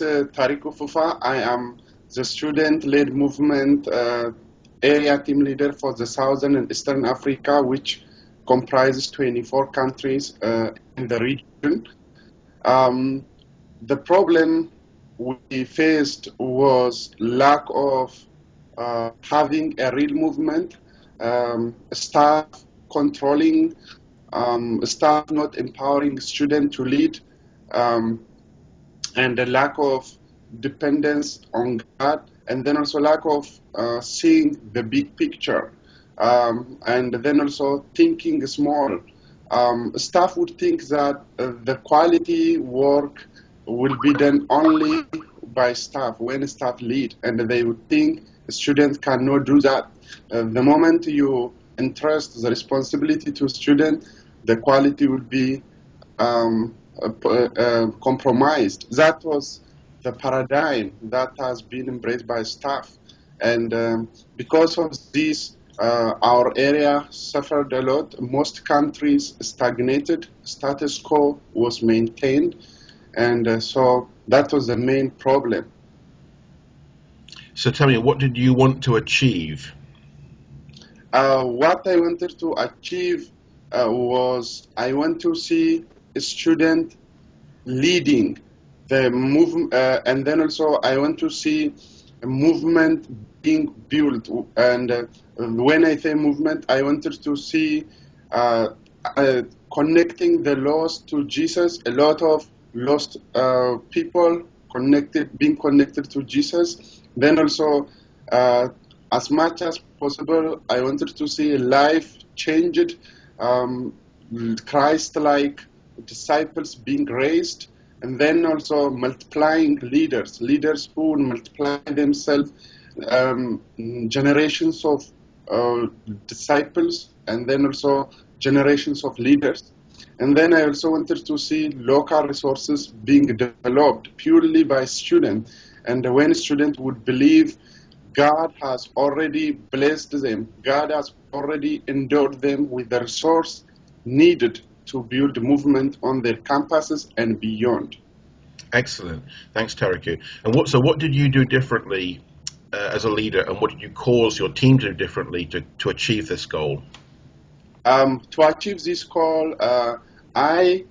is Tariku Fufa. I am the student-led movement area team leader for the Southern and Eastern Africa, which comprises 24 countries in the region. The problem we faced was lack of having a real movement, staff controlling, staff not empowering students to lead, and a lack of dependence on God, and then also lack of seeing the big picture, and then also thinking small. Staff would think that the quality work will be done only by staff when staff lead, and they would think students cannot do that. The moment you entrust the responsibility to students, the quality will be compromised. That was the paradigm that has been embraced by staff. And because of this, our area suffered a lot. Most countries stagnated, status quo was maintained, and so that was the main problem. So tell me, what did you want to achieve? What I wanted to achieve was I want to see a student leading the movement, and then also I want to see a movement being built. And when I say movement, I wanted to see connecting the lost to Jesus. A lot of lost people being connected to Jesus. Then also, as much as possible, I wanted to see a life changed, Christ-like disciples being raised, and then also multiplying leaders who will multiply themselves, generations of disciples, and then also generations of leaders. And then I also wanted to see local resources being developed purely by students. And when students would believe God has already blessed them, God has already endowed them with the resource needed to build movement on their campuses and beyond. Excellent. Thanks, Tariku. And what did you do differently as a leader, and what did you cause your team to do differently to achieve this goal? To achieve this goal, I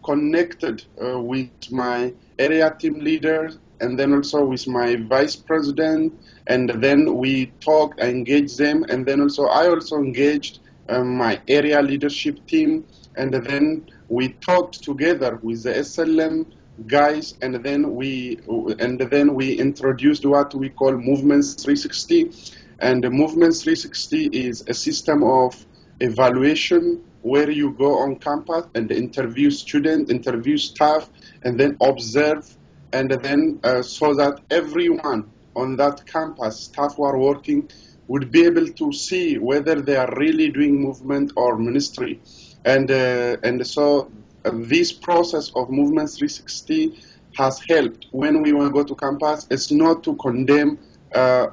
connected with my area team leader, and then also with my vice president, and then we talked, I engaged them, and then also I also engaged my area leadership team, and then we talked together with the SLM guys, and then we introduced what we call Movements 360. And the Movements 360 is a system of evaluation where you go on campus and interview students, interview staff, and then observe, and then so that everyone on that campus, staff who are working, would be able to see whether they are really doing movement or ministry. And so this process of Movements 360 has helped. When we want to go to campus, it's not to condemn a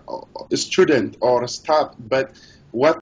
student or a staff, but what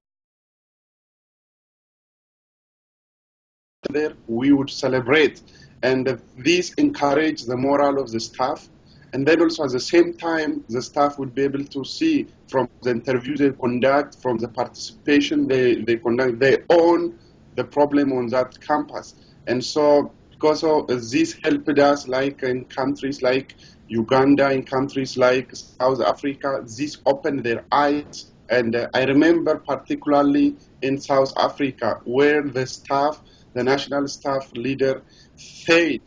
there we would celebrate, and this encourage the morale of the staff. And then also at the same time, the staff would be able to see from the interview they conduct, from the participation they conduct, they own the problem on that campus. And so because of this helped us, like in countries like Uganda, in countries like South Africa, this opened their eyes. And I remember particularly in South Africa, where the staff, the national staff leader, said,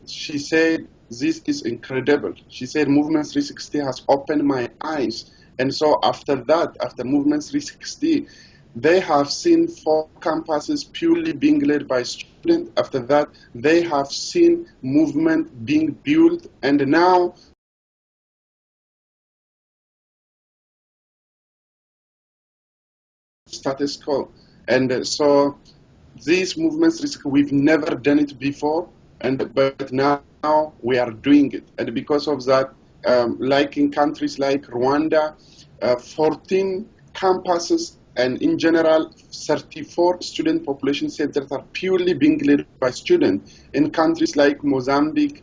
she said, this is incredible. She said, Movement 360 has opened my eyes. And so after that, after Movement 360, they have seen 4 campuses purely being led by students. After that, they have seen movement being built, and now status quo. And so these movements, we've never done it before, but now we are doing it. And because of that, like in countries like Rwanda, 14 campuses and in general, 34 student population centers are purely being led by students. In countries like Mozambique,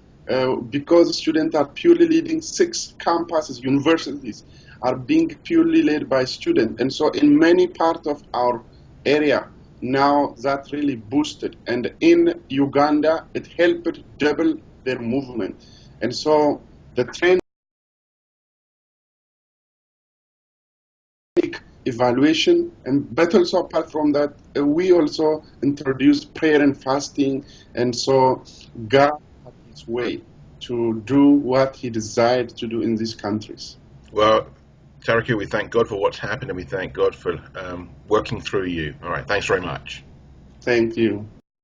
because students are purely leading 6 campuses, universities are being purely led by students. And so in many parts of our area, now that really boosted. And in Uganda, it helped double their movement. And so the trend evaluation, and but also apart from that, we also introduced prayer and fasting, and so God had his way to do what he desired to do in these countries. Well, Tariku, we thank God for what's happened, and we thank God for working through you. All right, thanks very much. Thank you.